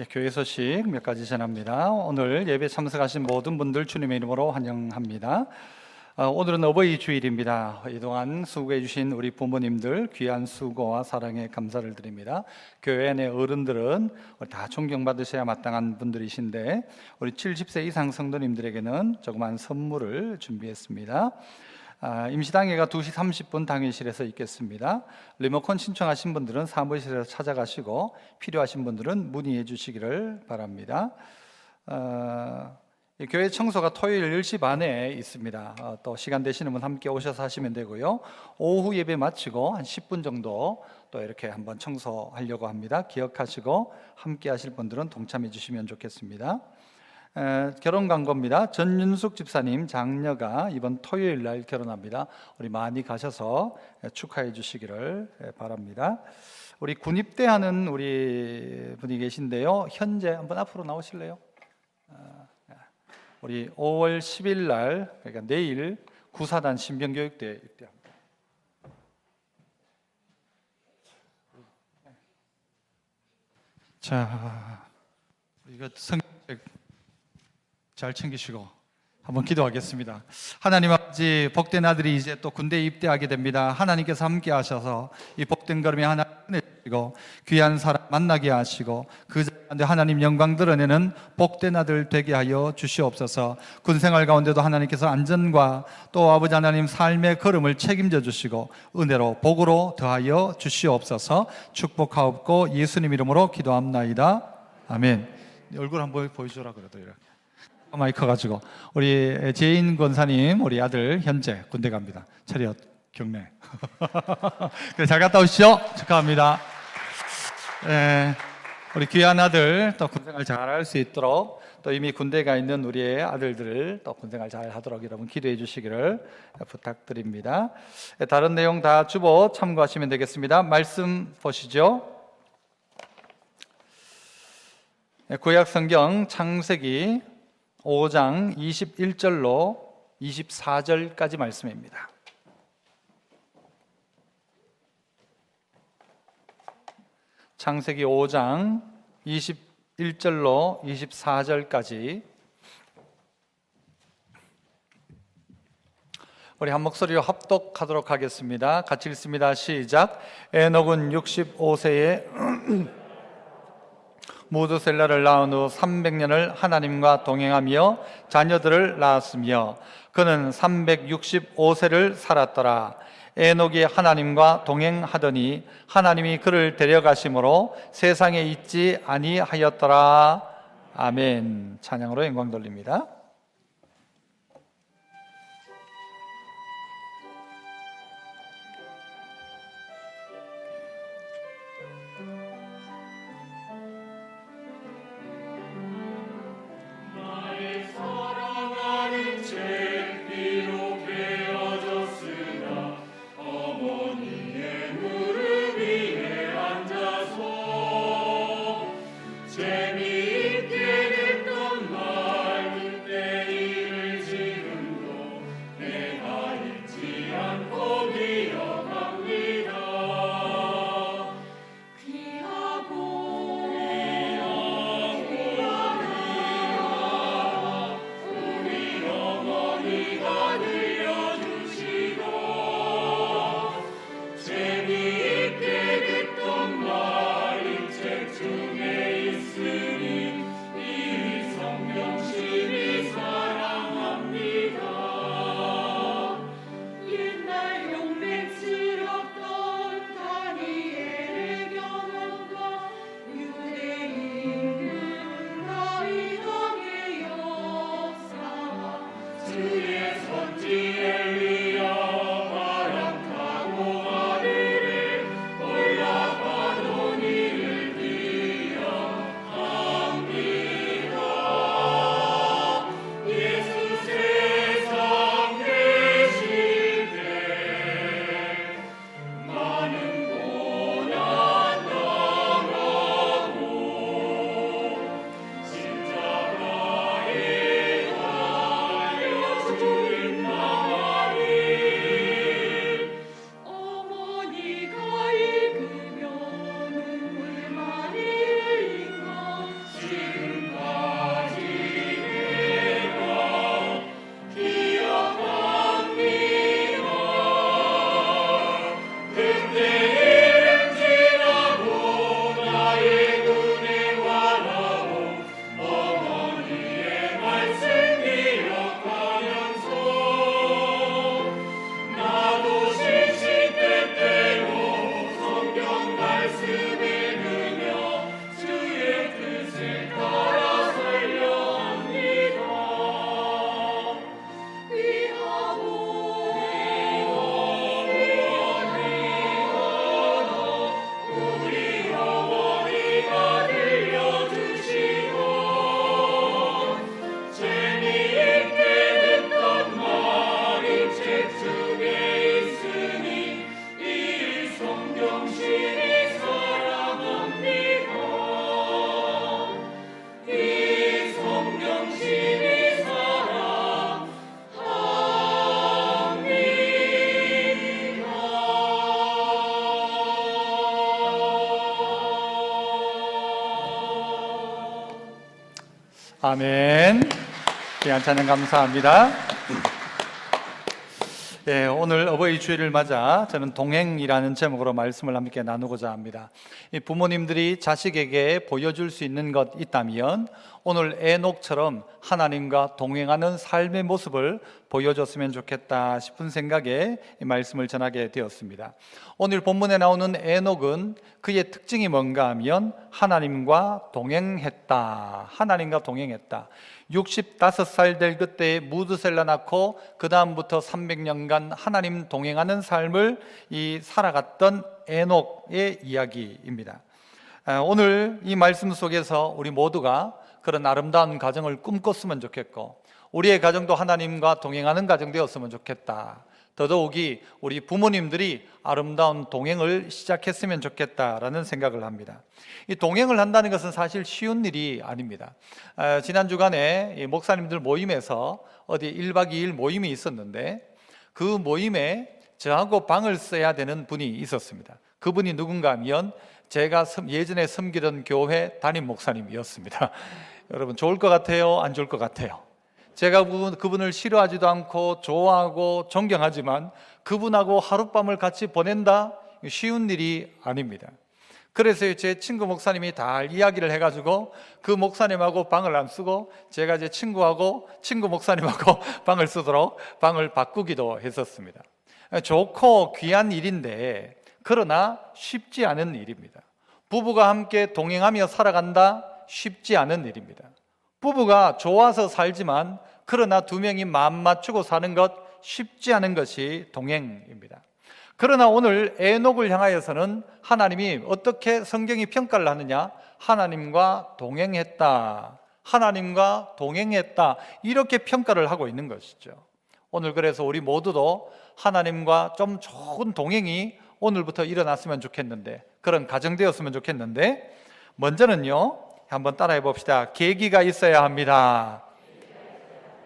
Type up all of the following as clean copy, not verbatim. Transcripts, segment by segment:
교회 소식 몇 가지 전합니다. 오늘 예배 참석하신 모든 분들 주님의 이름으로 환영합니다. 오늘은 어버이 주일입니다. 이동안 수고해 주신 우리 부모님들 귀한 수고와 사랑에 감사를 드립니다. 교회 내 어른들은 다 존경받으셔야 마땅한 분들이신데 우리 70세 이상 성도님들에게는 조그만 선물을 준비했습니다. 임시당회가 2시 30분 당회실에서 있겠습니다. 리모컨 신청하신 분들은 사무실에서 찾아가시고 필요하신 분들은 문의해 주시기를 바랍니다. 교회 청소가 토요일 10시 반에 있습니다. 또 시간 되시는 분 함께 오셔서 하시면 되고요. 오후 예배 마치고 한 10분 정도 또 이렇게 한번 청소하려고 합니다. 기억하시고 함께 하실 분들은 동참해 주시면 좋겠습니다. 결혼 광고입니다. 전윤숙 집사님 장녀가 이번 토요일 날 결혼합니다. 우리 많이 가셔서 축하해 주시기를 바랍니다. 우리 군입대하는 우리 분이 계신데요. 현재 한번 앞으로 나오실래요? 우리 5월 10일 날, 그러니까 내일 구사단 신병교육대에 입대합니다. 자, 이거 성경 잘 챙기시고 한번 기도하겠습니다. 하나님 아버지, 복된 아들이 이제 또 군대에 입대하게 됩니다. 하나님께서 함께 하셔서 이 복된 걸음에 하나님 은혜 주시고 귀한 사람 만나게 하시고 그 가운데 하나님 영광 드러내는 복된 아들 되게 하여 주시옵소서. 군생활 가운데도 하나님께서 안전과 또 아버지 하나님 삶의 걸음을 책임져 주시고 은혜로 복으로 더하여 주시옵소서. 축복하옵고 예수님 이름으로 기도합나이다. 아멘. 얼굴 한번 보여주라 그래도 이렇게 마이크 가지고 우리 재인 권사님 우리 아들 현재 군대 갑니다. 차렷 경례. 그래, 잘 갔다 오시죠. 축하합니다. 우리 귀한 아들 또 군생활 잘할 수 있도록 또 이미 군대에 가 있는 우리의 아들들을 또 군생활 잘 하도록 여러분 기도해 주시기를 부탁드립니다. 다른 내용 다 주보 참고하시면 되겠습니다. 말씀 보시죠. 구약 성경 창세기 5장 21절로 24절까지 말씀입니다. 창세기 5장 21절로 24절까지 우리 한 목소리로 합독하도록 하겠습니다. 같이 읽습니다. 시작. 에녹은 65세에 무드셀라를 낳은 후 300년을 하나님과 동행하며 자녀들을 낳았으며 그는 365세를 살았더라. 에녹이 하나님과 동행하더니 하나님이 그를 데려가심으로 세상에 있지 아니하였더라. 아멘. 찬양으로 영광 돌립니다. 재미있게 듣던 말 이 책 중에 있으니 아멘. 귀한 찬양 감사합니다. 네, 오늘 어버이 주일을 맞아 저는 동행이라는 제목으로 말씀을 함께 나누고자 합니다. 이 부모님들이 자식에게 보여줄 수 있는 것 있다면 오늘 에녹처럼 하나님과 동행하는 삶의 모습을 보여줬으면 좋겠다 싶은 생각에 이 말씀을 전하게 되었습니다. 오늘 본문에 나오는 에녹은 그의 특징이 뭔가 하면 하나님과 동행했다. 하나님과 동행했다. 65살 될 그때 무드셀라 낳고 그 다음부터 300년간 하나님 동행하는 삶을 살아갔던 에녹의 이야기입니다. 오늘 이 말씀 속에서 우리 모두가 그런 아름다운 가정을 꿈꿨으면 좋겠고 우리의 가정도 하나님과 동행하는 가정 되었으면 좋겠다. 더더욱이 우리 부모님들이 아름다운 동행을 시작했으면 좋겠다라는 생각을 합니다. 이 동행을 한다는 것은 사실 쉬운 일이 아닙니다. 지난 주간에 목사님들 모임에서 어디 1박 2일 모임이 있었는데 그 모임에 저하고 방을 써야 되는 분이 있었습니다. 그분이 누군가 하면 제가 예전에 섬기던 교회 담임 목사님이었습니다. 여러분 좋을 것 같아요? 안 좋을 것 같아요? 제가 그분을 싫어하지도 않고 좋아하고 존경하지만 그분하고 하룻밤을 같이 보낸다? 쉬운 일이 아닙니다. 그래서 제 친구 목사님이 다 이야기를 해가지고 그 목사님하고 방을 안 쓰고 제가 제 친구 목사님하고 방을 쓰도록 방을 바꾸기도 했었습니다. 좋고 귀한 일인데 그러나 쉽지 않은 일입니다. 부부가 함께 동행하며 살아간다? 쉽지 않은 일입니다. 부부가 좋아서 살지만 그러나 두 명이 마음 맞추고 사는 것 쉽지 않은 것이 동행입니다. 그러나 오늘 에녹을 향하여서는 하나님이 어떻게 성경이 평가를 하느냐? 하나님과 동행했다. 하나님과 동행했다. 이렇게 평가를 하고 있는 것이죠. 오늘 그래서 우리 모두도 하나님과 좀 좋은 동행이 오늘부터 일어났으면 좋겠는데 그런 가정 되었으면 좋겠는데 먼저는요. 한번 따라해 봅시다. 계기가 있어야 합니다.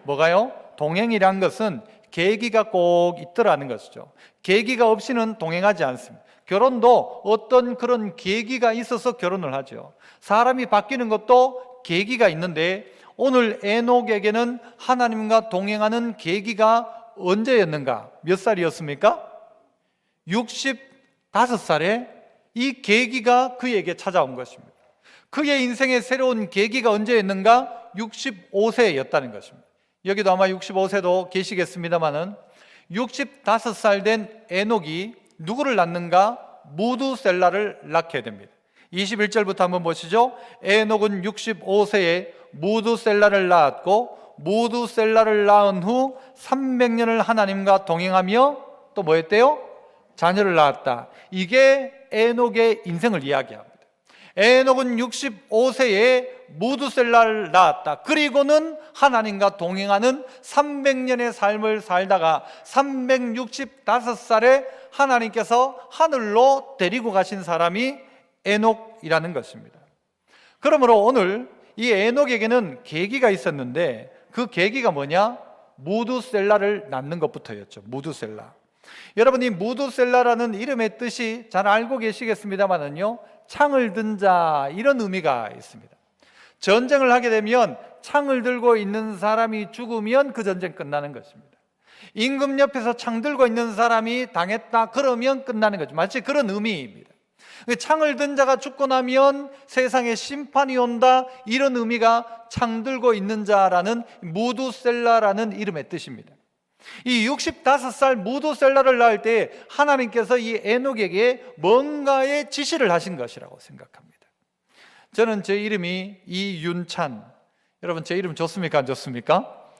뭐가요? 동행이란 것은 계기가 꼭 있더라는 것이죠. 계기가 없이는 동행하지 않습니다. 결혼도 어떤 그런 계기가 있어서 결혼을 하죠. 사람이 바뀌는 것도 계기가 있는데 오늘 에녹에게는 하나님과 동행하는 계기가 언제였는가? 몇 살이었습니까? 65살에 이 계기가 그에게 찾아온 것입니다. 그의 인생의 새로운 계기가 언제였는가? 65세였다는 것입니다. 여기도 아마 65세도 계시겠습니다만은 65살 된 에녹이 누구를 낳는가? 무두셀라를 낳게 됩니다. 21절부터 한번 보시죠. 에녹은 65세에 무두셀라를 낳았고 무두셀라를 낳은 후 300년을 하나님과 동행하며 또 뭐 했대요? 자녀를 낳았다. 이게 에녹의 인생을 이야기합니다. 에녹은 65세에 무두셀라를 낳았다. 그리고는 하나님과 동행하는 300년의 삶을 살다가 365살에 하나님께서 하늘로 데리고 가신 사람이 에녹이라는 것입니다. 그러므로 오늘 이 에녹에게는 계기가 있었는데 그 계기가 뭐냐? 무두셀라를 낳는 것부터였죠. 무두셀라. 여러분 이 무두셀라라는 이름의 뜻이 잘 알고 계시겠습니다만은요, 창을 든 자 이런 의미가 있습니다. 전쟁을 하게 되면 창을 들고 있는 사람이 죽으면 그 전쟁 끝나는 것입니다. 임금 옆에서 창 들고 있는 사람이 당했다 그러면 끝나는 거죠. 마치 그런 의미입니다. 창을 든 자가 죽고 나면 세상에 심판이 온다 이런 의미가 창 들고 있는 자라는 무두셀라라는 이름의 뜻입니다. 이 65살 무두셀라를 낳을 때 하나님께서 이 에녹에게 뭔가의 지시를 하신 것이라고 생각합니다. 저는 제 이름이 이윤찬. 여러분 제 이름 좋습니까? 안 좋습니까?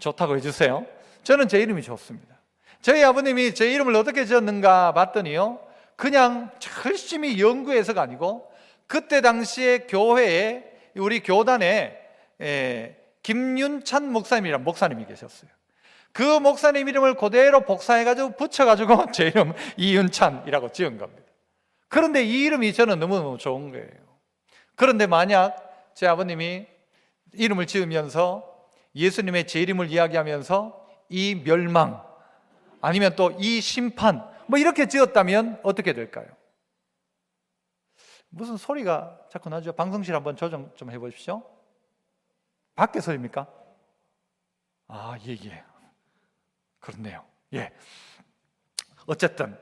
좋다고 해주세요. 저는 제 이름이 좋습니다. 저희 아버님이 제 이름을 어떻게 지었는가 봤더니요, 그냥 열심히 연구해서가 아니고 그때 당시에 교회에 우리 교단에 김윤찬 목사님이라는 목사님이 계셨어요. 그 목사님 이름을 그대로 복사해가지고 붙여가지고 제 이름 이윤찬이라고 지은 겁니다. 그런데 이 이름이 저는 너무너무 좋은 거예요. 그런데 만약 제 아버님이 이름을 지으면서 예수님의 제 이름을 이야기하면서 이 멸망 아니면 또 이 심판 뭐 이렇게 지었다면 어떻게 될까요? 무슨 소리가 자꾸 나죠? 방송실 한번 조정 좀 해보십시오. 밖에 소리입니까? 예. 그렇네요. 예. 어쨌든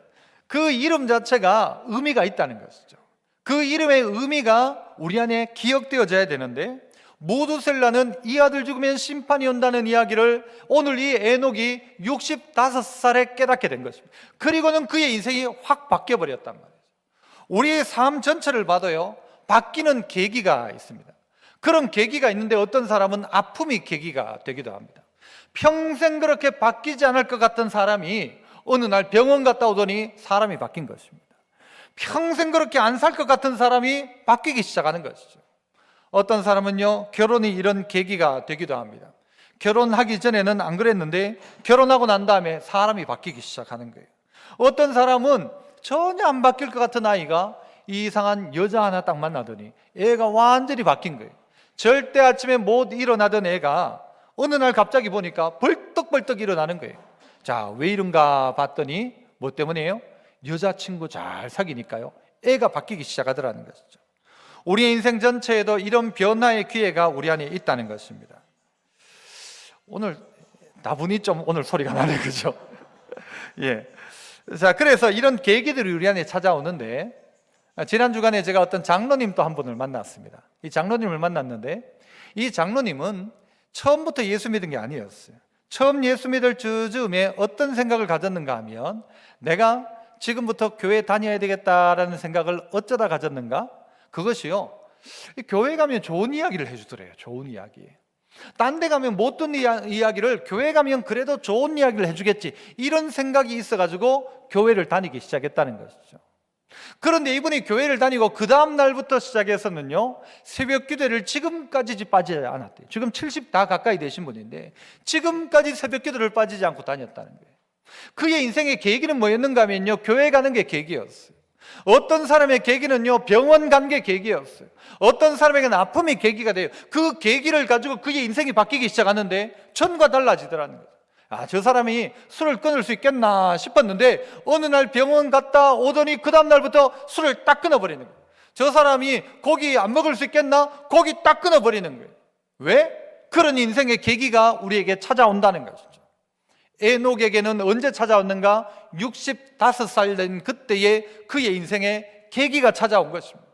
그 이름 자체가 의미가 있다는 것이죠. 그 이름의 의미가 우리 안에 기억되어져야 되는데, 무두셀라는 이 아들 죽으면 심판이 온다는 이야기를 오늘 이 에녹이 65살에 깨닫게 된 것입니다. 그리고는 그의 인생이 확 바뀌어버렸단 말이죠. 우리의 삶 전체를 봐도요, 바뀌는 계기가 있습니다. 그런 계기가 있는데 어떤 사람은 아픔이 계기가 되기도 합니다. 평생 그렇게 바뀌지 않을 것 같던 사람이 어느 날 병원 갔다 오더니 사람이 바뀐 것입니다. 평생 그렇게 안 살 것 같은 사람이 바뀌기 시작하는 것이죠. 어떤 사람은요, 결혼이 이런 계기가 되기도 합니다. 결혼하기 전에는 안 그랬는데 결혼하고 난 다음에 사람이 바뀌기 시작하는 거예요. 어떤 사람은 전혀 안 바뀔 것 같은 아이가 이상한 여자 하나 딱 만나더니 애가 완전히 바뀐 거예요. 절대 아침에 못 일어나던 애가 어느 날 갑자기 보니까 벌떡벌떡 일어나는 거예요. 자, 왜 이런가 봤더니 뭐 때문이에요? 여자친구 잘 사귀니까요. 애가 바뀌기 시작하더라는 것이죠. 우리의 인생 전체에도 이런 변화의 기회가 우리 안에 있다는 것입니다. 오늘 나분이 좀 오늘 소리가 나네, 그죠? 예. 자, 그래서 이런 계기들이 우리 안에 찾아오는데, 지난 주간에 제가 어떤 장로님 또 한 분을 만났습니다. 이 장로님을 만났는데, 이 장로님은 처음부터 예수 믿은 게 아니었어요. 처음 예수 믿을 즈음에 어떤 생각을 가졌는가 하면, 내가 지금부터 교회 다녀야 되겠다라는 생각을 어쩌다 가졌는가? 그것이요, 교회 가면 좋은 이야기를 해주더래요. 좋은 이야기. 딴 데 가면 못 듣는 이야기를 교회 가면 그래도 좋은 이야기를 해주겠지, 이런 생각이 있어가지고 교회를 다니기 시작했다는 것이죠. 그런데 이분이 교회를 다니고 그 다음 날부터 시작해서는요, 새벽 기도를 지금까지 빠지지 않았대요. 지금 70 다 가까이 되신 분인데 지금까지 새벽 기도를 빠지지 않고 다녔다는 거예요. 그의 인생의 계기는 뭐였는가 하면요, 교회 가는 게 계기였어요. 어떤 사람의 계기는요, 병원 간 게 계기였어요. 어떤 사람에게는 아픔이 계기가 돼요. 그 계기를 가지고 그의 인생이 바뀌기 시작하는데 전과 달라지더라는 거예요. 저 사람이 술을 끊을 수 있겠나 싶었는데 어느 날 병원 갔다 오더니 그 다음 날부터 술을 딱 끊어버리는 거예요. 저 사람이 고기 안 먹을 수 있겠나? 고기 딱 끊어버리는 거예요. 왜? 그런 인생의 계기가 우리에게 찾아온다는 것이죠. 에녹에게는 언제 찾아왔는가? 65살 된 그때에 그의 인생의 계기가 찾아온 것입니다.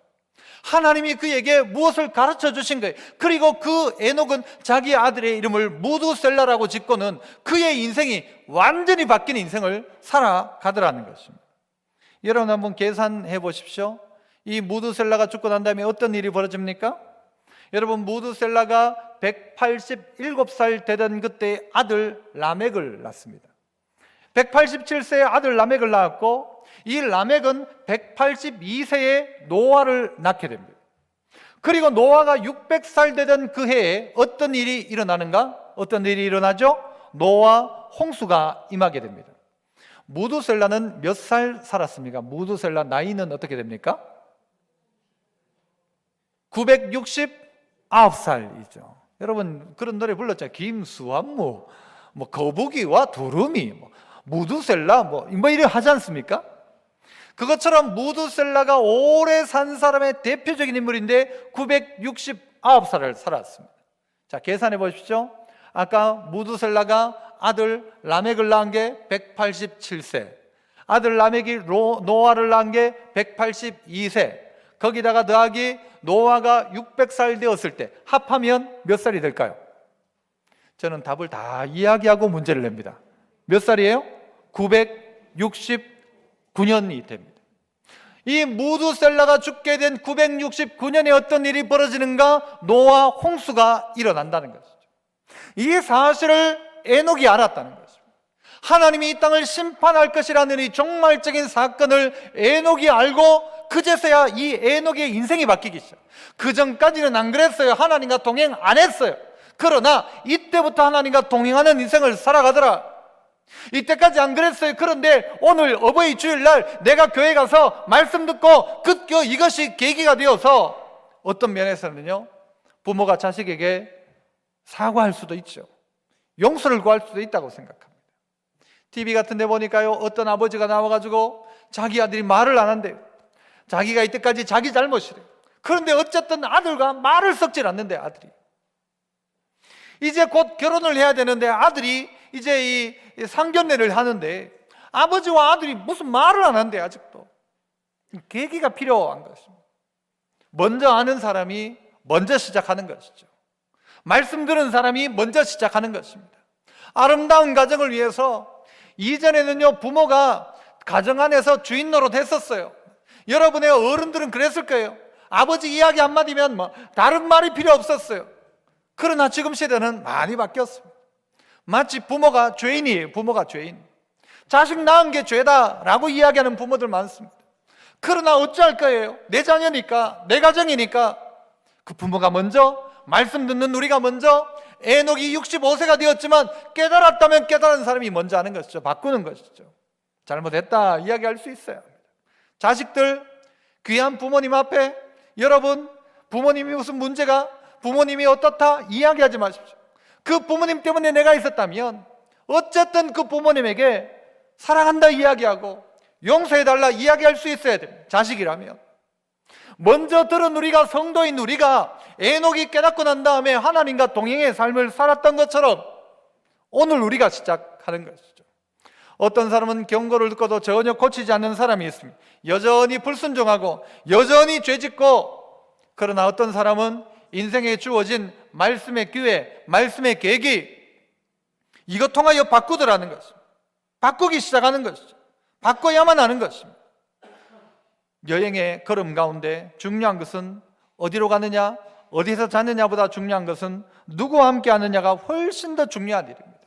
하나님이 그에게 무엇을 가르쳐 주신 거예요. 그리고 그 에녹은 자기 아들의 이름을 무두셀라라고 짓고는 그의 인생이 완전히 바뀐 인생을 살아가더라는 것입니다. 여러분 한번 계산해 보십시오. 이 무두셀라가 죽고 난 다음에 어떤 일이 벌어집니까? 여러분, 무두셀라가 187살 되던 그때 아들 라멕을 낳습니다. 187세의 아들 라멕을 낳았고, 이 라멕은 182세에 노아를 낳게 됩니다. 그리고 노아가 600살 되던 그 해에 어떤 일이 일어나는가? 어떤 일이 일어나죠? 노아 홍수가 임하게 됩니다. 무두셀라는 몇 살 살았습니까? 무두셀라 나이는 어떻게 됩니까? 969살이죠. 여러분 그런 노래 불렀잖아요. 김수환무, 거북이와 두루미, 무두셀라 이래 하지 않습니까? 그것처럼 무두셀라가 오래 산 사람의 대표적인 인물인데 969살을 살았습니다. 자, 계산해 보십시오. 아까 무두셀라가 아들 라멕을 낳은 게 187세, 아들 라멕이 노아를 낳은 게 182세, 거기다가 더하기 노아가 600살 되었을 때 합하면 몇 살이 될까요? 저는 답을 다 이야기하고 문제를 냅니다. 몇 살이에요? 969년이 됩니다. 이 무두셀라가 죽게 된 969년에 어떤 일이 벌어지는가? 노아 홍수가 일어난다는 것이죠. 이 사실을 에녹이 알았다는 것입니다. 하나님이 이 땅을 심판할 것이라는 이 종말적인 사건을 에녹이 알고 그제서야 이 에녹의 인생이 바뀌기 시작. 그 전까지는 안 그랬어요. 하나님과 동행 안 했어요. 그러나 이때부터 하나님과 동행하는 인생을 살아가더라. 이때까지 안 그랬어요. 그런데 오늘 어버이 주일날 내가 교회 가서 말씀 듣고 급겨 이것이 계기가 되어서 어떤 면에서는요, 부모가 자식에게 사과할 수도 있죠. 용서를 구할 수도 있다고 생각합니다. TV 같은 데 보니까요, 어떤 아버지가 나와가지고 자기 아들이 말을 안 한대요. 자기가 이때까지 자기 잘못이래요. 그런데 어쨌든 아들과 말을 섞질 않는데 아들이. 이제 곧 결혼을 해야 되는데 아들이 이제 이 상견례를 하는데 아버지와 아들이 무슨 말을 안 한대. 아직도 계기가 필요한 것입니다. 먼저 아는 사람이 먼저 시작하는 것이죠. 말씀 들은 사람이 먼저 시작하는 것입니다. 아름다운 가정을 위해서 이전에는요, 부모가 가정 안에서 주인 노릇 했었어요. 여러분의 어른들은 그랬을 거예요. 아버지 이야기 한마디면 다른 말이 필요 없었어요. 그러나 지금 시대는 많이 바뀌었습니다. 마치 부모가 죄인이에요. 부모가 죄인. 자식 낳은 게 죄다라고 이야기하는 부모들 많습니다. 그러나 어찌할 거예요? 내 자녀니까, 내 가정이니까 그 부모가 먼저, 말씀 듣는 우리가 먼저, 에녹이 65세가 되었지만 깨달았다면 깨달은 사람이 먼저 하는 것이죠. 바꾸는 것이죠. 잘못했다 이야기할 수 있어야 합니다. 자식들, 귀한 부모님 앞에 여러분, 부모님이 무슨 문제가, 부모님이 어떻다 이야기하지 마십시오. 그 부모님 때문에 내가 있었다면 어쨌든 그 부모님에게 사랑한다 이야기하고 용서해달라 이야기할 수 있어야 됩니다. 자식이라면. 먼저 들은 우리가, 성도인 우리가 에녹이 깨닫고 난 다음에 하나님과 동행의 삶을 살았던 것처럼 오늘 우리가 시작하는 것이죠. 어떤 사람은 경고를 듣고도 전혀 고치지 않는 사람이 있습니다. 여전히 불순종하고 여전히 죄짓고, 그러나 어떤 사람은 인생에 주어진 말씀의 기회, 말씀의 계기, 이것 통하여 바꾸더라는 것입니다. 바꾸기 시작하는 것이죠. 바꿔야만 하는 것입니다. 여행의 걸음 가운데 중요한 것은 어디로 가느냐, 어디서 자느냐보다 중요한 것은 누구와 함께 하느냐가 훨씬 더 중요한 일입니다.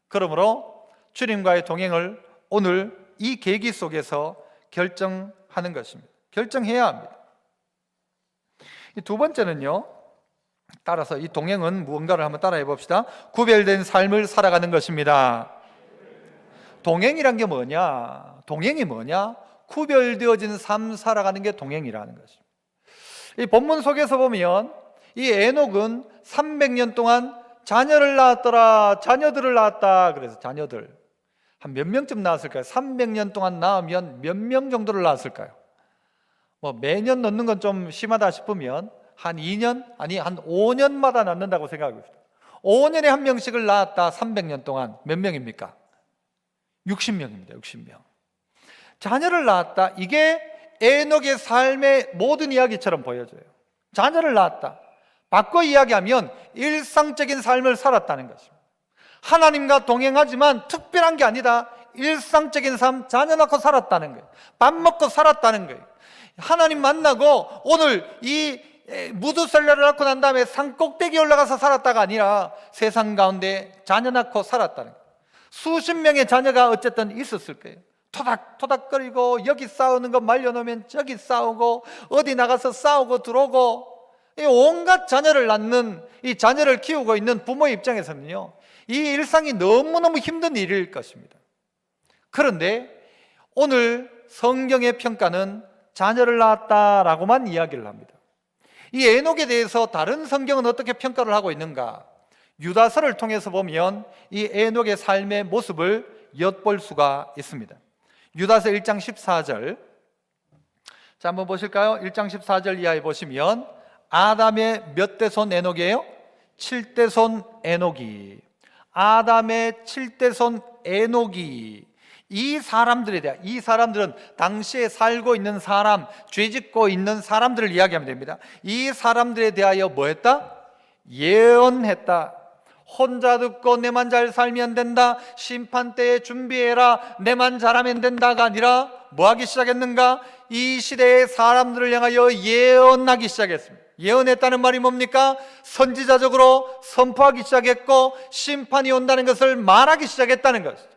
그러므로 주님과의 동행을 오늘 이 계기 속에서 결정하는 것입니다. 결정해야 합니다. 두 번째는요, 따라서 이 동행은 무언가를 한번 따라해 봅시다. 구별된 삶을 살아가는 것입니다. 동행이란 게 뭐냐? 동행이 뭐냐? 구별되어진 삶 살아가는 게 동행이라는 것입니다. 이 본문 속에서 보면 이 에녹은 300년 동안 자녀를 낳았더라, 자녀들을 낳았다. 그래서 자녀들 한 몇 명쯤 낳았을까요? 300년 동안 낳으면 몇 명 정도를 낳았을까요? 매년 낳는 건 좀 심하다 싶으면 한 2년, 아니 한 5년마다 낳는다고 생각하고 있습니다. 5년에 한 명씩을 낳았다. 300년 동안 몇 명입니까? 60명입니다. 60명. 자녀를 낳았다. 이게 에녹의 삶의 모든 이야기처럼 보여져요. 자녀를 낳았다. 바꿔 이야기하면 일상적인 삶을 살았다는 것입니다. 하나님과 동행하지만 특별한 게 아니다. 일상적인 삶, 자녀 낳고 살았다는 거예요. 밥 먹고 살았다는 거예요. 하나님 만나고 오늘 이 무두설레를 낳고 난 다음에 산 꼭대기 올라가서 살았다가 아니라 세상 가운데 자녀 낳고 살았다는 거예요. 수십 명의 자녀가 어쨌든 있었을 거예요. 토닥토닥거리고 여기 싸우는 거 말려놓으면 저기 싸우고 어디 나가서 싸우고 들어오고, 온갖 자녀를 낳는, 이 자녀를 키우고 있는 부모의 입장에서는요, 이 일상이 너무너무 힘든 일일 것입니다. 그런데 오늘 성경의 평가는 자녀를 낳았다라고만 이야기를 합니다. 이 에녹에 대해서 다른 성경은 어떻게 평가를 하고 있는가? 유다서를 통해서 보면 이 에녹의 삶의 모습을 엿볼 수가 있습니다. 유다서 1장 14절, 자 한번 보실까요? 1장 14절 이하에 보시면 아담의 몇 대손 에녹이에요? 7대손 에녹이, 아담의 7대손 에녹이, 이 사람들에 대한, 이 사람들은 당시에 살고 있는 사람, 죄짓고 있는 사람들을 이야기하면 됩니다. 이 사람들에 대하여 뭐 했다? 예언했다. 혼자 듣고 내만 잘 살면 된다, 심판 때에 준비해라, 내만 잘하면 된다가 아니라 뭐 하기 시작했는가? 이 시대의 사람들을 향하여 예언하기 시작했습니다. 예언했다는 말이 뭡니까? 선지자적으로 선포하기 시작했고 심판이 온다는 것을 말하기 시작했다는 것이죠.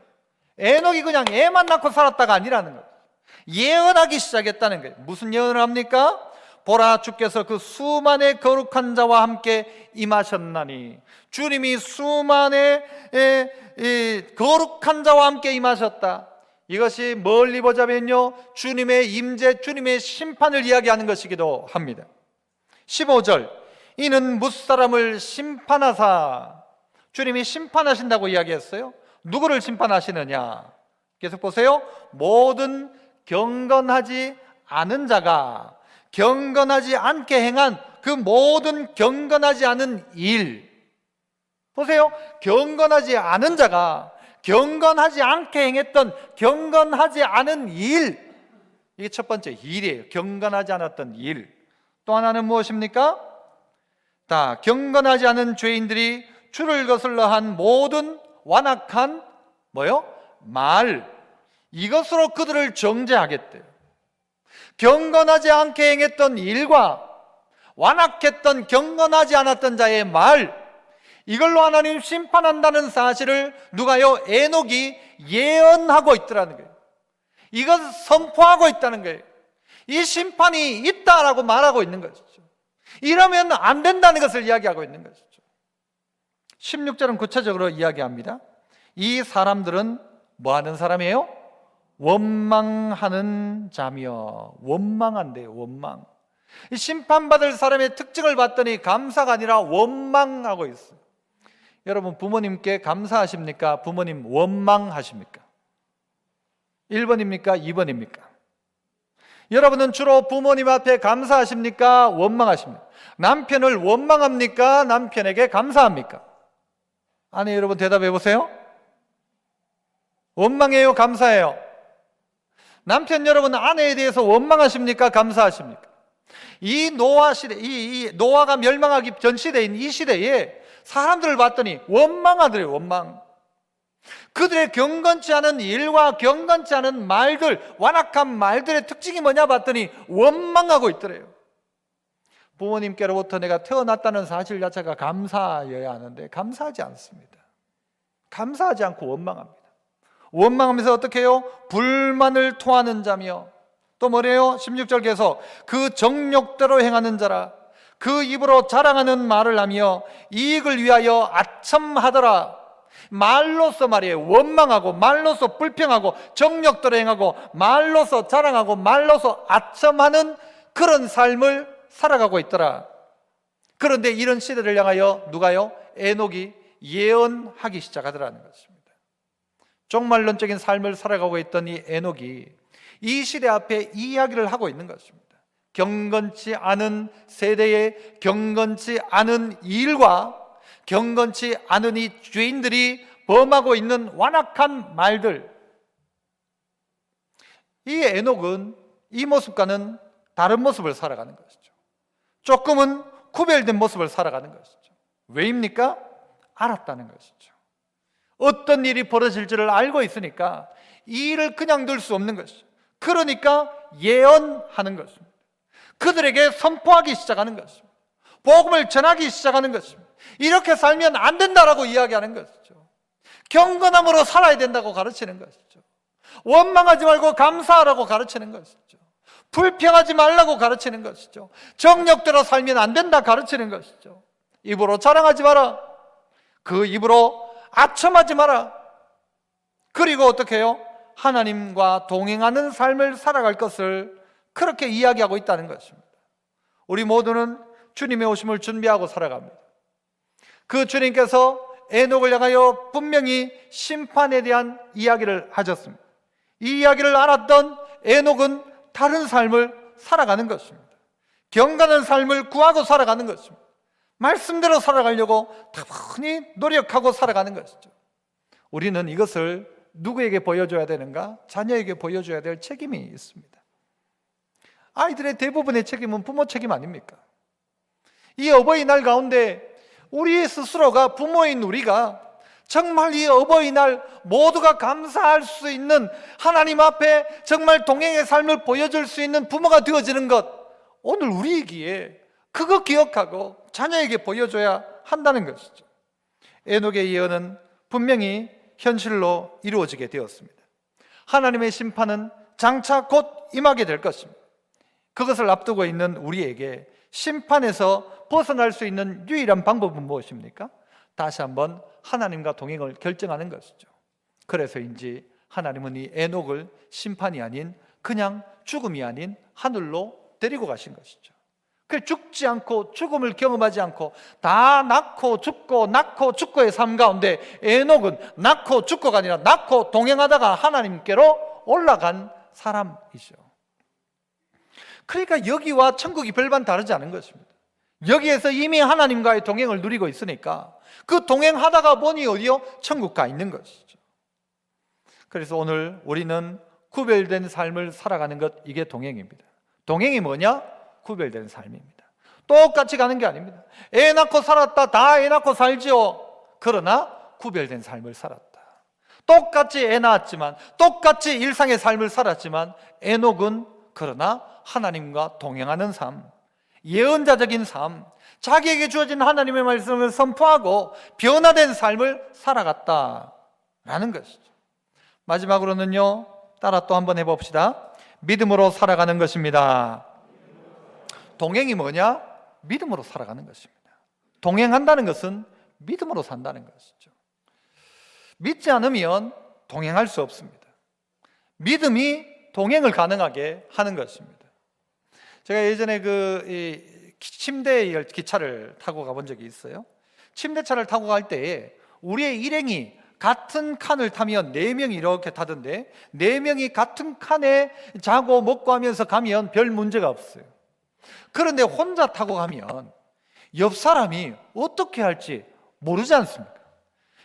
에녹이 그냥 애만 낳고 살았다가 아니라는 거예요. 예언하기 시작했다는 거예요. 무슨 예언을 합니까? 보라, 주께서 그 수만의 거룩한 자와 함께 임하셨나니, 주님이 수만의 거룩한 자와 함께 임하셨다. 이것이 멀리 보자면요, 주님의 임재, 주님의 심판을 이야기하는 것이기도 합니다. 15절, 이는 무사람을 심판하사, 주님이 심판하신다고 이야기했어요. 누구를 심판하시느냐? 계속 보세요. 모든 경건하지 않은 자가, 경건하지 않게 행한 그 모든 경건하지 않은 일, 보세요. 경건하지 않은 자가 경건하지 않게 행했던 경건하지 않은 일, 이게 첫 번째 일이에요. 경건하지 않았던 일. 또 하나는 무엇입니까? 경건하지 않은 죄인들이 주를 거슬러 한 모든 완악한 말, 이것으로 그들을 정죄하겠대요. 경건하지 않게 행했던 일과 완악했던 경건하지 않았던 자의 말, 이걸로 하나님 심판한다는 사실을 누가요? 에녹이 예언하고 있더라는 거예요. 이것을 선포하고 있다는 거예요. 이 심판이 있다라고 말하고 있는 것이죠. 이러면 안 된다는 것을 이야기하고 있는 것이죠. 16절은 구체적으로 이야기합니다. 이 사람들은 뭐 하는 사람이에요? 원망하는 자며. 원망한대요. 원망. 이 심판받을 사람의 특징을 봤더니 감사가 아니라 원망하고 있어요. 여러분, 부모님께 감사하십니까? 부모님 원망하십니까? 1번입니까? 2번입니까? 여러분은 주로 부모님 앞에 감사하십니까? 원망하십니까? 남편을 원망합니까? 남편에게 감사합니까? 아니, 여러분 대답해 보세요. 원망해요? 감사해요? 남편 여러분, 아내에 대해서 원망하십니까? 감사하십니까? 이 노아 시대, 이 노아가 멸망하기 전 시대인 이 시대에 사람들을 봤더니 원망하더래요. 원망. 그들의 경건치 않은 일과 경건치 않은 말들, 완악한 말들의 특징이 뭐냐 봤더니 원망하고 있더래요. 부모님께로부터 내가 태어났다는 사실 자체가 감사여야 하는데 감사하지 않습니다. 감사하지 않고 원망합니다. 원망하면서 어떻게 해요? 불만을 토하는 자며, 또 뭐래요? 16절 계속 그 정욕대로 행하는 자라, 그 입으로 자랑하는 말을 하며 이익을 위하여 아첨하더라. 말로서 말이에요. 원망하고 말로서 불평하고 정욕대로 행하고 말로서 자랑하고 말로서 아첨하는 그런 삶을 살아가고 있더라. 그런데 이런 시대를 향하여 누가요? 에녹이 예언하기 시작하더라는 것입니다. 종말론적인 삶을 살아가고 있던 이 에녹이 이 시대 앞에 이 이야기를 하고 있는 것입니다. 경건치 않은 세대의 경건치 않은 일과 경건치 않은 이 죄인들이 범하고 있는 완악한 말들, 이 에녹은 이 모습과는 다른 모습을 살아가는 것이죠. 조금은 구별된 모습을 살아가는 것이죠. 왜입니까? 알았다는 것이죠. 어떤 일이 벌어질지를 알고 있으니까 이 일을 그냥 둘 수 없는 것이죠. 그러니까 예언하는 것입니다. 그들에게 선포하기 시작하는 것입니다. 복음을 전하기 시작하는 것입니다. 이렇게 살면 안 된다라고 이야기하는 것이죠. 경건함으로 살아야 된다고 가르치는 것이죠. 원망하지 말고 감사하라고 가르치는 것이죠. 불평하지 말라고 가르치는 것이죠. 정욕대로 살면 안 된다 가르치는 것이죠. 입으로 자랑하지 마라. 그 입으로 아첨하지 마라. 그리고 어떻게 해요? 하나님과 동행하는 삶을 살아갈 것을 그렇게 이야기하고 있다는 것입니다. 우리 모두는 주님의 오심을 준비하고 살아갑니다. 그 주님께서 에녹을 향하여 분명히 심판에 대한 이야기를 하셨습니다. 이 이야기를 알았던 에녹은 다른 삶을 살아가는 것입니다. 경건한 삶을 구하고 살아가는 것입니다. 말씀대로 살아가려고 다분히 노력하고 살아가는 것이죠. 우리는 이것을 누구에게 보여줘야 되는가? 자녀에게 보여줘야 될 책임이 있습니다. 아이들의 대부분의 책임은 부모 책임 아닙니까? 이 어버이날 가운데 우리 스스로가, 부모인 우리가 정말 이 어버이날 모두가 감사할 수 있는, 하나님 앞에 정말 동행의 삶을 보여줄 수 있는 부모가 되어지는 것, 오늘 우리이기에 그거 기억하고 자녀에게 보여줘야 한다는 것이죠. 에녹의 예언은 분명히 현실로 이루어지게 되었습니다. 하나님의 심판은 장차 곧 임하게 될 것입니다. 그것을 앞두고 있는 우리에게 심판에서 벗어날 수 있는 유일한 방법은 무엇입니까? 다시 한번 하나님과 동행을 결정하는 것이죠. 그래서인지 하나님은 이 에녹을 심판이 아닌, 그냥 죽음이 아닌 하늘로 데리고 가신 것이죠. 그 죽지 않고 죽음을 경험하지 않고 다 낳고 죽고의 삶 가운데 에녹은 낳고 죽고가 아니라 낳고 동행하다가 하나님께로 올라간 사람이죠. 그러니까 여기와 천국이 별반 다르지 않은 것입니다. 여기에서 이미 하나님과의 동행을 누리고 있으니까 그 동행하다가 보니 어디요? 천국 가 있는 것이죠. 그래서 오늘 우리는 구별된 삶을 살아가는 것, 이게 동행입니다. 동행이 뭐냐? 구별된 삶입니다. 똑같이 가는 게 아닙니다. 애 낳고 살았다, 다 애 낳고 살지요. 그러나 구별된 삶을 살았다. 똑같이 애 낳았지만, 똑같이 일상의 삶을 살았지만, 에녹은 그러나 하나님과 동행하는 삶, 예언자적인 삶, 자기에게 주어진 하나님의 말씀을 선포하고 변화된 삶을 살아갔다라는 것이죠. 마지막으로는요, 따라 또 한번 해봅시다. 믿음으로 살아가는 것입니다. 동행이 뭐냐? 믿음으로 살아가는 것입니다. 동행한다는 것은 믿음으로 산다는 것이죠. 믿지 않으면 동행할 수 없습니다. 믿음이 동행을 가능하게 하는 것입니다. 제가 예전에 침대 기차를 타고 가본 적이 있어요. 침대차를 타고 갈 때에 우리의 일행이 같은 칸을 타면 4명이 이렇게 타던데, 4명이 같은 칸에 자고 먹고 하면서 가면 별 문제가 없어요. 그런데 혼자 타고 가면 옆 사람이 어떻게 할지 모르지 않습니까?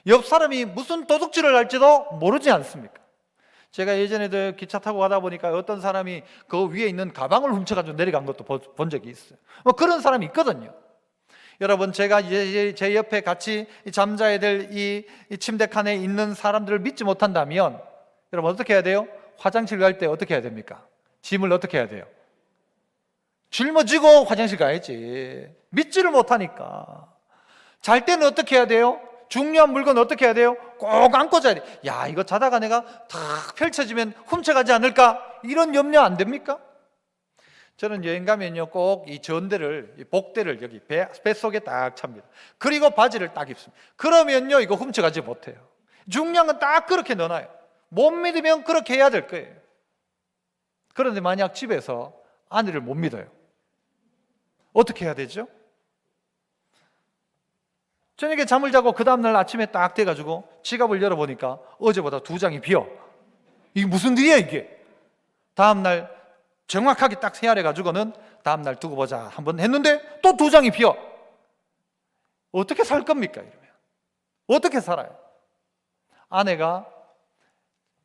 옆 사람이 무슨 도둑질을 할지도 모르지 않습니까? 제가 예전에도 기차 타고 가다 보니까 어떤 사람이 그 위에 있는 가방을 훔쳐가지고 내려간 것도 본 적이 있어요. 뭐 그런 사람이 있거든요. 여러분, 제가 제 옆에 같이 잠자야 될 이 침대 칸에 있는 사람들을 믿지 못한다면 여러분 어떻게 해야 돼요? 화장실 갈 때 어떻게 해야 됩니까? 짐을 어떻게 해야 돼요? 짊어지고 화장실 가야지. 믿지를 못하니까. 잘 때는 어떻게 해야 돼요? 중요한 물건 어떻게 해야 돼요? 꼭 안고 자야 돼. 야, 이거 자다가 내가 탁 펼쳐지면 훔쳐가지 않을까? 이런 염려 안 됩니까? 저는 여행 가면요, 꼭 이 전대를, 이 복대를 여기 뱃속에 딱 찹니다. 그리고 바지를 딱 입습니다. 그러면요, 이거 훔쳐가지 못해요. 중요한 건 딱 그렇게 넣어놔요. 못 믿으면 그렇게 해야 될 거예요. 그런데 만약 집에서 아내를 못 믿어요. 어떻게 해야 되죠? 저녁에 잠을 자고 그 다음날 아침에 딱 돼가지고 지갑을 열어보니까 어제보다 2장이 비어. 이게 무슨 일이야 이게? 다음날 정확하게 딱 헤아려가지고는 다음날 두고 보자 한번 했는데 또 2장이 비어. 어떻게 살 겁니까? 이러면 어떻게 살아요? 아내가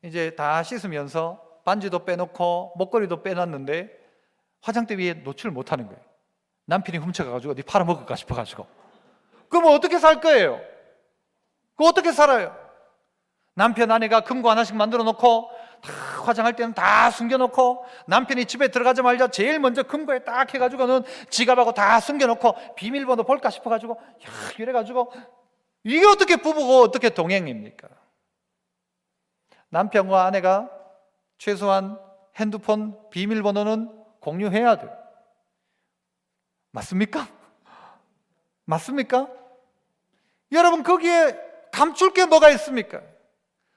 이제 다 씻으면서 반지도 빼놓고 목걸이도 빼놨는데 화장대 위에 노출을 못하는 거예요. 남편이 훔쳐가가지고 어디 팔아먹을까 싶어가지고. 그럼 어떻게 살 거예요? 그거 어떻게 살아요? 남편, 아내가 금고 하나씩 만들어 놓고 다 화장할 때는 다 숨겨놓고, 남편이 집에 들어가자마자 제일 먼저 금고에 딱 해가지고는 지갑하고 다 숨겨놓고 비밀번호 볼까 싶어가지고 이래가지고, 이게 어떻게 부부고 어떻게 동행입니까? 남편과 아내가 최소한 핸드폰 비밀번호는 공유해야 돼요. 맞습니까? 맞습니까? 여러분, 거기에 감출 게 뭐가 있습니까?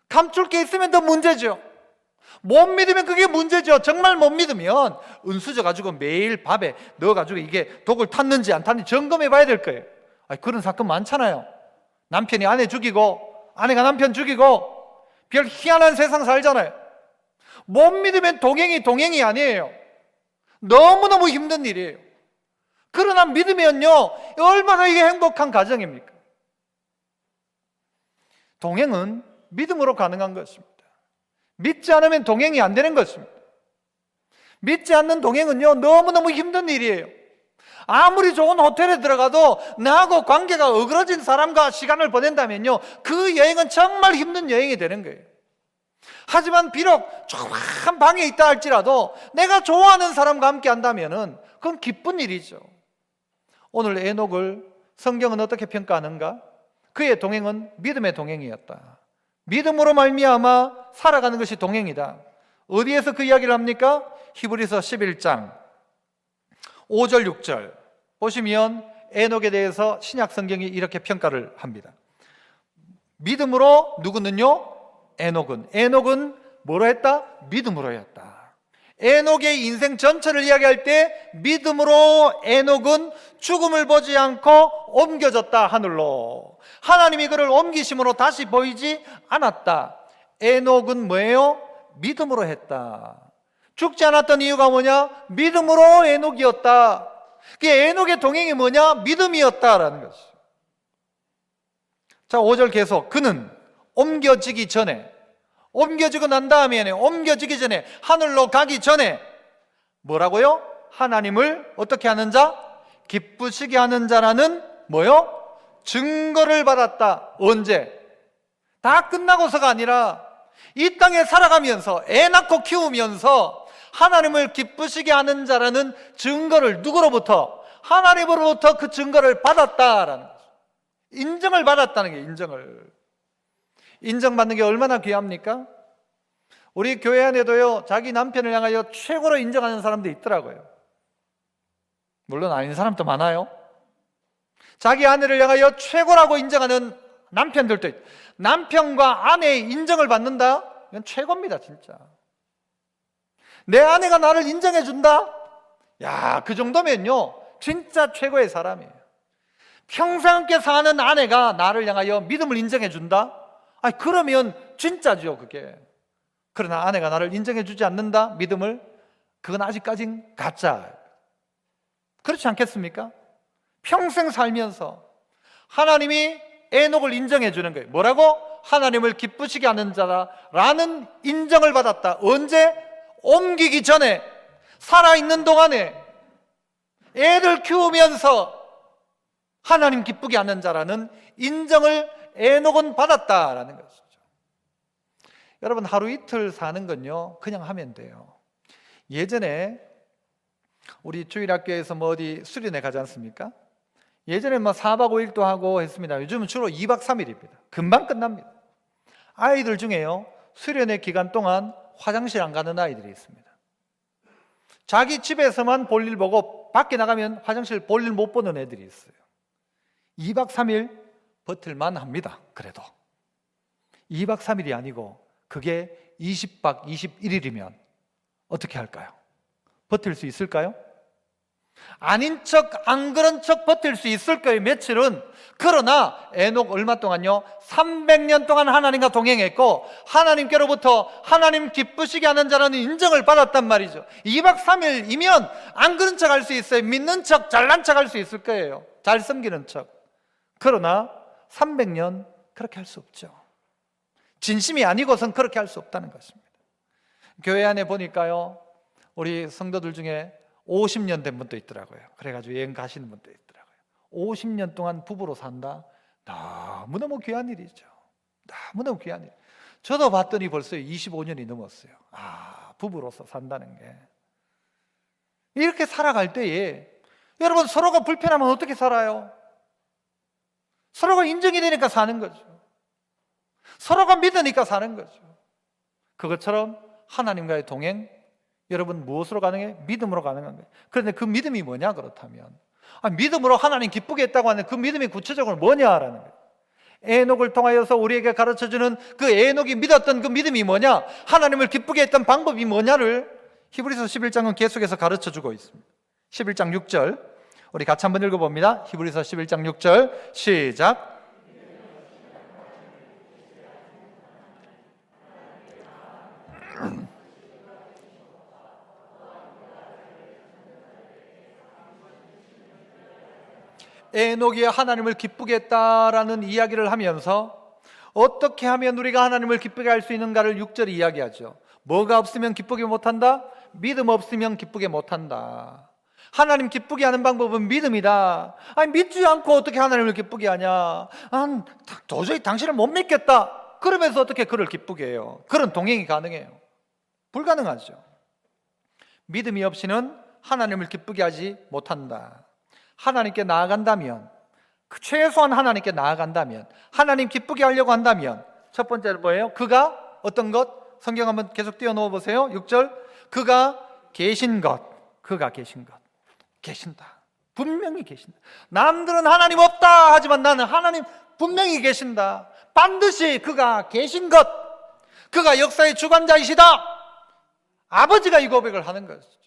감출 게 있으면 더 문제죠. 못 믿으면 그게 문제죠. 정말 못 믿으면 은수저 가지고 매일 밥에 넣어가지고 이게 독을 탔는지 안 탔는지 점검해 봐야 될 거예요. 그런 사건 많잖아요. 남편이 아내 죽이고 아내가 남편 죽이고 별 희한한 세상 살잖아요. 못 믿으면 동행이 아니에요. 너무너무 힘든 일이에요. 그러나 믿으면요, 얼마나 이게 행복한 가정입니까? 동행은 믿음으로 가능한 것입니다. 믿지 않으면 동행이 안 되는 것입니다. 믿지 않는 동행은요, 너무너무 힘든 일이에요. 아무리 좋은 호텔에 들어가도 나하고 관계가 어그러진 사람과 시간을 보낸다면요, 그 여행은 정말 힘든 여행이 되는 거예요. 하지만 비록 조그만 방에 있다 할지라도 내가 좋아하는 사람과 함께 한다면은 그건 기쁜 일이죠. 오늘 에녹을 성경은 어떻게 평가하는가? 그의 동행은 믿음의 동행이었다. 믿음으로 말미암아 살아가는 것이 동행이다. 어디에서 그 이야기를 합니까? 히브리서 11장 5절 6절 보시면 에녹에 대해서 신약 성경이 이렇게 평가를 합니다. 믿음으로 누구는요? 에녹은 뭐로 했다? 믿음으로 했다. 에녹의 인생 전체를 이야기할 때 믿음으로 에녹은 죽음을 보지 않고 옮겨졌다, 하늘로. 하나님이 그를 옮기심으로 다시 보이지 않았다. 에녹은 뭐예요? 믿음으로 했다. 죽지 않았던 이유가 뭐냐? 믿음으로 에녹이었다. 그 에녹의 동행이 뭐냐? 믿음이었다라는 것이죠. 자, 5절 계속. 그는 옮겨지기 전에, 옮겨지고 난 다음에, 옮겨지기 전에, 하늘로 가기 전에 뭐라고요? 하나님을 어떻게 하는 자? 기쁘시게 하는 자라는 뭐요? 증거를 받았다. 언제? 다 끝나고서가 아니라 이 땅에 살아가면서 애 낳고 키우면서 하나님을 기쁘시게 하는 자라는 증거를 누구로부터? 하나님으로부터 그 증거를 받았다라는 거죠. 인정을 받았다는 게 인정받는 게 얼마나 귀합니까? 우리 교회 안에도요, 자기 남편을 향하여 최고로 인정하는 사람도 있더라고요. 물론 아닌 사람도 많아요. 자기 아내를 향하여 최고라고 인정하는 남편들도 있다. 남편과 아내의 인정을 받는다? 이건 최고입니다, 진짜. 내 아내가 나를 인정해 준다? 야, 그 정도면요, 진짜 최고의 사람이에요. 평생 함께 사는 아내가 나를 향하여 믿음을 인정해 준다? 아니, 그러면 진짜죠, 그게. 그러나 아내가 나를 인정해 주지 않는다? 믿음을? 그건 아직까진 가짜. 그렇지 않겠습니까? 평생 살면서 하나님이 에녹을 인정해 주는 거예요. 뭐라고? 하나님을 기쁘시게 하는 자라는 인정을 받았다. 언제? 옮기기 전에, 살아있는 동안에, 애들 키우면서 하나님 기쁘게 하는 자라는 인정을 에녹은 받았다라는 것이죠. 여러분, 하루 이틀 사는 건요, 그냥 하면 돼요. 예전에 우리 주일학교에서 뭐 어디 수련회 가지 않습니까? 예전에 뭐 4박 5일도 하고 했습니다. 요즘은 주로 2박 3일입니다. 금방 끝납니다. 아이들 중에요, 수련회 기간 동안 화장실 안 가는 아이들이 있습니다. 자기 집에서만 볼일 보고 밖에 나가면 화장실 볼일 못 보는 애들이 있어요. 2박 3일 버틸만 합니다. 그래도 2박 3일이 아니고 그게 20박 21일이면 어떻게 할까요? 버틸 수 있을까요? 아닌 척, 안 그런 척 버틸 수 있을 거예요, 며칠은. 그러나 에녹 얼마 동안요? 300년 동안 하나님과 동행했고 하나님께로부터 하나님 기쁘시게 하는 자라는 인정을 받았단 말이죠. 2박 3일이면 안 그런 척 할 수 있어요. 믿는 척, 잘난 척 할 수 있을 거예요. 잘 섬기는 척. 그러나 300년 그렇게 할 수 없죠. 진심이 아니고선 그렇게 할 수 없다는 것입니다. 교회 안에 보니까요, 우리 성도들 중에 50년 된 분도 있더라고요. 그래가지고 여행 가시는 분도 있더라고요. 50년 동안 부부로 산다? 너무너무 귀한 일이죠. 너무너무 귀한 일. 저도 봤더니 벌써 25년이 넘었어요. 부부로서 산다는 게. 이렇게 살아갈 때에 여러분, 서로가 불편하면 어떻게 살아요? 서로가 인정이 되니까 사는 거죠. 서로가 믿으니까 사는 거죠. 그것처럼 하나님과의 동행, 여러분 무엇으로 가능해? 믿음으로 가능한 거예요. 그런데 그 믿음이 뭐냐 그렇다면, 믿음으로 하나님 기쁘게 했다고 하는 그 믿음이 구체적으로 뭐냐라는 거예요. 에녹을 통하여서 우리에게 가르쳐주는 그 에녹이 믿었던 그 믿음이 뭐냐, 하나님을 기쁘게 했던 방법이 뭐냐를 히브리서 11장은 계속해서 가르쳐주고 있습니다. 11장 6절 우리 같이 한번 읽어봅니다. 히브리서 11장 6절 시작. 에녹이 하나님을 기쁘게 했다라는 이야기를 하면서 어떻게 하면 우리가 하나님을 기쁘게 할 수 있는가를 6절이 이야기하죠. 뭐가 없으면 기쁘게 못한다? 믿음 없으면 기쁘게 못한다. 하나님 기쁘게 하는 방법은 믿음이다. 믿지 않고 어떻게 하나님을 기쁘게 하냐? 도저히 당신을 못 믿겠다. 그러면서 어떻게 그를 기쁘게 해요? 그런 동행이 가능해요? 불가능하죠. 믿음이 없이는 하나님을 기쁘게 하지 못한다. 하나님께 나아간다면, 최소한 하나님께 나아간다면, 하나님 기쁘게 하려고 한다면, 첫 번째는 뭐예요? 그가 어떤 것? 성경 한번 계속 띄워놓아 보세요. 6절 그가 계신 것. 그가 계신 것. 계신다. 분명히 계신다. 남들은 하나님 없다 하지만 나는 하나님 분명히 계신다. 반드시 그가 계신 것. 그가 역사의 주관자이시다. 아버지가 이 고백을 하는 것이죠.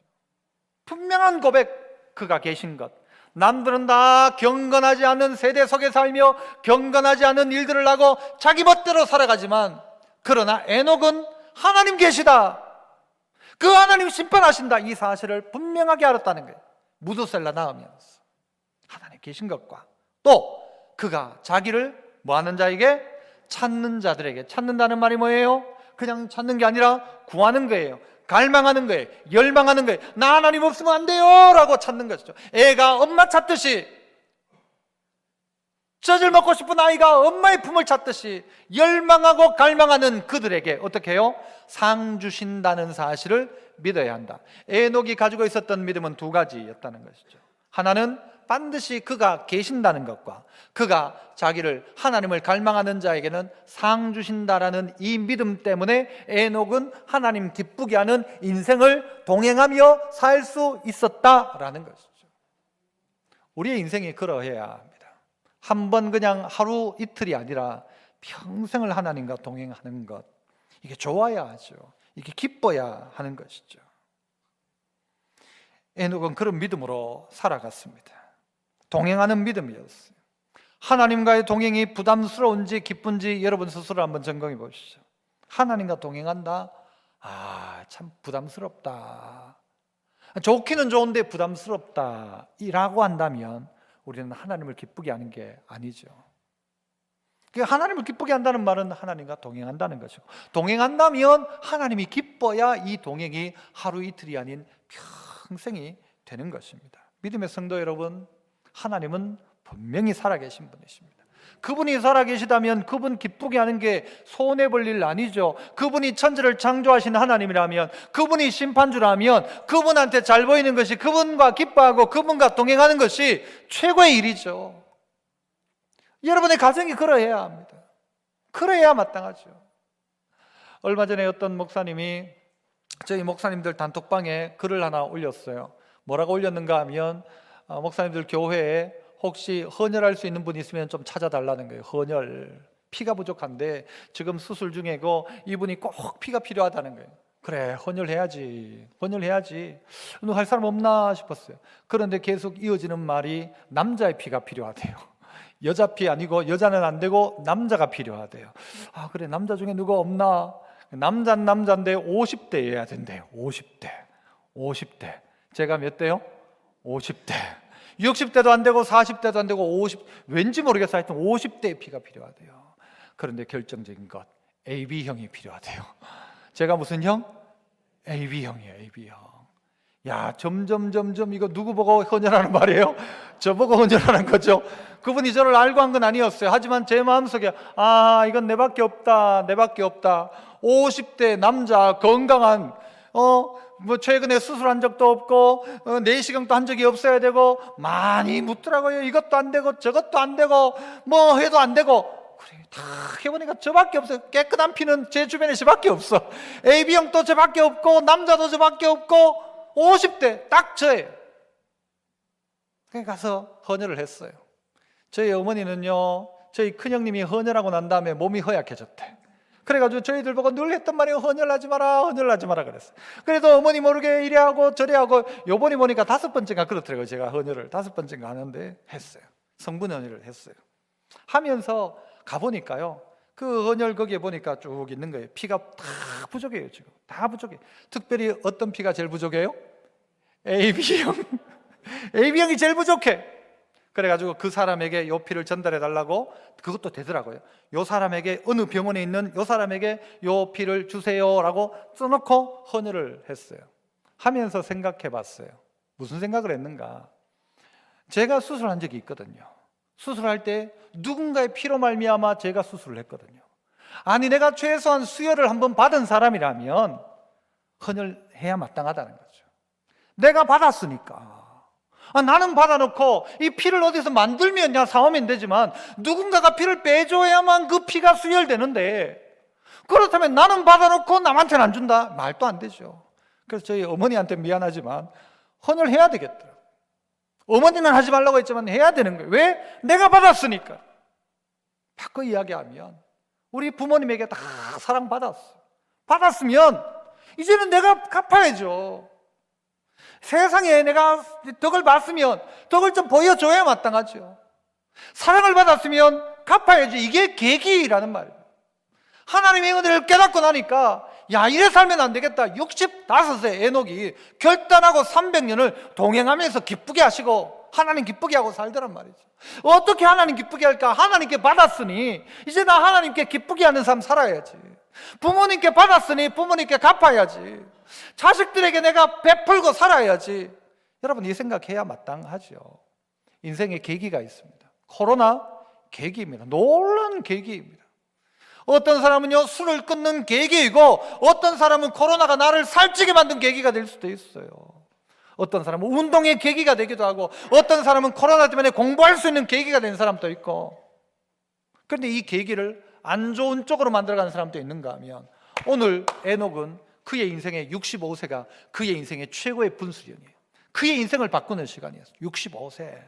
분명한 고백, 그가 계신 것. 남들은 다 경건하지 않은 세대 속에 살며 경건하지 않은 일들을 하고 자기 멋대로 살아가지만, 그러나 에녹은 하나님 계시다, 그 하나님 심판하신다, 이 사실을 분명하게 알았다는 거예요. 무드셀라 낳으면서 하나님 계신 것과 또 그가 자기를 뭐하는 자에게? 찾는 자들에게. 찾는다는 말이 뭐예요? 그냥 찾는 게 아니라 구하는 거예요. 갈망하는 거예요. 열망하는 거예요. 나 하나님 없으면 안 돼요 라고 찾는 것이죠. 애가 엄마 찾듯이, 젖을 먹고 싶은 아이가 엄마의 품을 찾듯이 열망하고 갈망하는 그들에게 어떻게 해요? 상 주신다는 사실을 믿어야 한다. 에녹이 가지고 있었던 믿음은 두 가지였다는 것이죠. 하나는 반드시 그가 계신다는 것과 그가 자기를 하나님을 갈망하는 자에게는 상 주신다라는 이 믿음 때문에 에녹은 하나님 기쁘게 하는 인생을 동행하며 살 수 있었다라는 것이죠. 우리의 인생이 그러해야 합니다. 한 번 그냥 하루 이틀이 아니라 평생을 하나님과 동행하는 것, 이게 좋아야 하죠. 이게 기뻐야 하는 것이죠. 에녹은 그런 믿음으로 살아갔습니다. 동행하는 믿음이었어요. 하나님과의 동행이 부담스러운지 기쁜지 여러분 스스로 한번 점검해 보시죠. 하나님과 동행한다? 참 부담스럽다. 좋기는 좋은데 부담스럽다 이라고 한다면 우리는 하나님을 기쁘게 하는 게 아니죠. 하나님을 기쁘게 한다는 말은 하나님과 동행한다는 것이고, 동행한다면 하나님이 기뻐야 이 동행이 하루 이틀이 아닌 평생이 되는 것입니다. 믿음의 성도 여러분, 하나님은 분명히 살아계신 분이십니다. 그분이 살아계시다면 그분 기쁘게 하는 게 손해볼 일 아니죠. 그분이 천지를 창조하신 하나님이라면, 그분이 심판주라면 그분한테 잘 보이는 것이 그분과 기뻐하고 그분과 동행하는 것이 최고의 일이죠. 여러분의 가정이 그러해야 합니다. 그러해야 마땅하죠. 얼마 전에 어떤 목사님이 저희 목사님들 단톡방에 글을 하나 올렸어요. 뭐라고 올렸는가 하면 목사님들 교회에 혹시 헌혈할 수 있는 분 있으면 좀 찾아달라는 거예요. 헌혈, 피가 부족한데 지금 수술 중이고 이분이 꼭 피가 필요하다는 거예요. 그래, 헌혈해야지, 헌혈해야지. 너 할 사람 없나 싶었어요. 그런데 계속 이어지는 말이 남자의 피가 필요하대요. 여자 피 아니고, 여자는 안 되고 남자가 필요하대요. 그래, 남자 중에 누가 없나? 남자는 남자인데 50대여야 된대요. 50대. 제가 몇 대요? 50대. 60대도 안 되고 40대도 안 되고 50, 왠지 모르겠어. 하여튼 50대의 피가 필요하대요. 그런데 결정적인 것, AB형이 필요하대요. 제가 무슨 형? AB형이에요. AB형. 야, 점점 이거 누구 보고 헌혈하는 말이에요? 저보고 헌혈하는 거죠. 그분이 저를 알고 한 건 아니었어요. 하지만 제 마음속에 이건 내밖에 없다. 50대 남자, 건강한, 최근에 수술한 적도 없고 내시경도 한 적이 없어야 되고 많이 묻더라고요. 이것도 안 되고 저것도 안 되고 뭐 해도 안 되고. 그래, 다 해보니까 저밖에 없어요. 깨끗한 피는 제 주변에 저밖에 없어. AB형도 저밖에 없고 남자도 저밖에 없고 50대 딱 저예요. 그래서 가서 헌혈을 했어요. 저희 어머니는요, 저희 큰형님이 헌혈하고 난 다음에 몸이 허약해졌대. 그래가지고 저희들 보고 늘 했단 말이에요. 헌혈하지 마라 그랬어요. 그래도 어머니 모르게 이래 하고 저래 하고, 요번에 보니까 5번째가 그렇더라고요. 제가 헌혈을 5번째가 하는데 했어요. 성분 헌혈을 했어요. 하면서 가보니까요, 그 헌혈 거기에 보니까 쭉 있는 거예요. 피가 다 부족해요. 지금 다 부족해요. 특별히 어떤 피가 제일 부족해요? AB형. AB형이 제일 부족해. 그래가지고 그 사람에게 요 피를 전달해 달라고, 그것도 되더라고요. 요 사람에게, 어느 병원에 있는 요 사람에게 요 피를 주세요라고 써놓고 헌혈을 했어요. 하면서 생각해 봤어요. 무슨 생각을 했는가? 제가 수술한 적이 있거든요. 수술할 때 누군가의 피로 말미암아 제가 수술을 했거든요. 아니, 내가 최소한 수혈을 한번 받은 사람이라면 헌혈해야 마땅하다는 거죠. 내가 받았으니까. 나는 받아놓고 이 피를 어디서 만들면 사오면 되지만 누군가가 피를 빼줘야만 그 피가 수혈되는데, 그렇다면 나는 받아놓고 남한테는 안 준다? 말도 안 되죠. 그래서 저희 어머니한테 미안하지만 헌혈해야 되겠더라고요. 어머니는 하지 말라고 했지만 해야 되는 거예요. 왜? 내가 받았으니까. 바꿔 이야기하면 우리 부모님에게 다 사랑받았어. 받았으면 이제는 내가 갚아야죠. 세상에 내가 덕을 봤으면 덕을 좀 보여줘야 마땅하죠. 사랑을 받았으면 갚아야지. 이게 계기라는 말이에요. 하나님의 은혜를 깨닫고 나니까 야, 이래 살면 안 되겠다. 65세 에녹이 결단하고 300년을 동행하면서 기쁘게 하시고 하나님 기쁘게 하고 살더란 말이죠. 어떻게 하나님 기쁘게 할까? 하나님께 받았으니 이제 나 하나님께 기쁘게 하는 삶 살아야지. 부모님께 받았으니 부모님께 갚아야지. 자식들에게 내가 베풀고 살아야지. 여러분, 이 생각해야 마땅하죠. 인생에 계기가 있습니다. 코로나 계기입니다. 놀라운 계기입니다. 어떤 사람은요, 술을 끊는 계기이고, 어떤 사람은 코로나가 나를 살찌게 만든 계기가 될 수도 있어요. 어떤 사람은 운동의 계기가 되기도 하고, 어떤 사람은 코로나 때문에 공부할 수 있는 계기가 된 사람도 있고. 그런데 이 계기를 안 좋은 쪽으로 만들어가는 사람도 있는가 하면, 오늘 에녹은 그의 인생의 65세가 그의 인생의 최고의 분수령이에요. 그의 인생을 바꾸는 시간이었어요. 65세.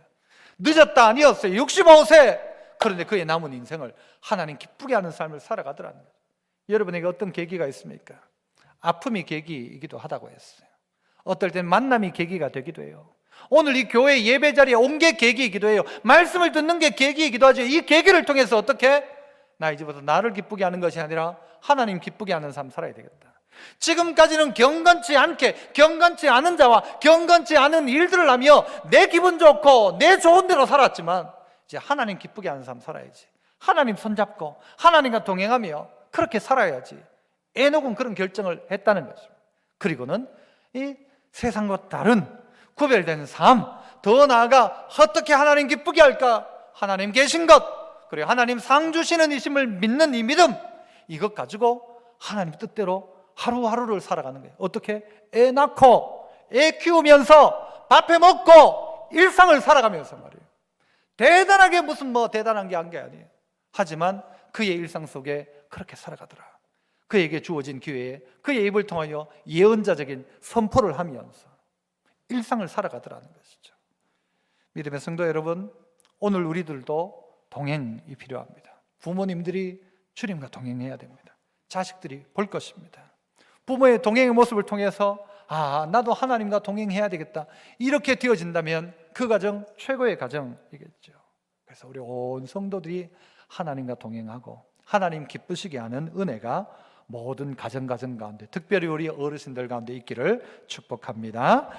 늦었다 아니었어요. 65세. 그런데 그의 남은 인생을 하나님 기쁘게 하는 삶을 살아가더라는 거예요. 여러분에게 어떤 계기가 있습니까? 아픔이 계기이기도 하다고 했어요. 어떨 땐 만남이 계기가 되기도 해요. 오늘 이 교회 예배 자리에 온 게 계기이기도 해요. 말씀을 듣는 게 계기이기도 하죠. 이 계기를 통해서 어떻게? 나 이제부터 나를 기쁘게 하는 것이 아니라 하나님 기쁘게 하는 삶 살아야 되겠다. 지금까지는 경건치 않은 자와 경건치 않은 일들을 하며 내 기분 좋고 내 좋은 대로 살았지만, 이제 하나님 기쁘게 하는 삶 살아야지. 하나님 손잡고 하나님과 동행하며 그렇게 살아야지. 에녹은 그런 결정을 했다는 거죠. 그리고는 이 세상과 다른 구별된 삶, 더 나아가 어떻게 하나님 기쁘게 할까? 하나님 계신 것, 그리고 하나님 상 주시는 이심을 믿는 이 믿음, 이것 가지고 하나님 뜻대로 하루하루를 살아가는 거예요. 어떻게? 애 낳고 애 키우면서 밥해 먹고 일상을 살아가면서 말이에요. 대단하게 무슨 대단한 게 한 게 아니에요. 하지만 그의 일상 속에 그렇게 살아가더라. 그에게 주어진 기회에 그의 입을 통하여 예언자적인 선포를 하면서 일상을 살아가더라는 것이죠. 믿음의 성도 여러분, 오늘 우리들도 동행이 필요합니다. 부모님들이 주님과 동행해야 됩니다. 자식들이 볼 것입니다. 부모의 동행의 모습을 통해서 나도 하나님과 동행해야 되겠다, 이렇게 되어진다면 그 가정 최고의 가정이겠죠. 그래서 우리 온 성도들이 하나님과 동행하고 하나님 기쁘시게 하는 은혜가 모든 가정 가운데, 특별히 우리 어르신들 가운데 있기를 축복합니다.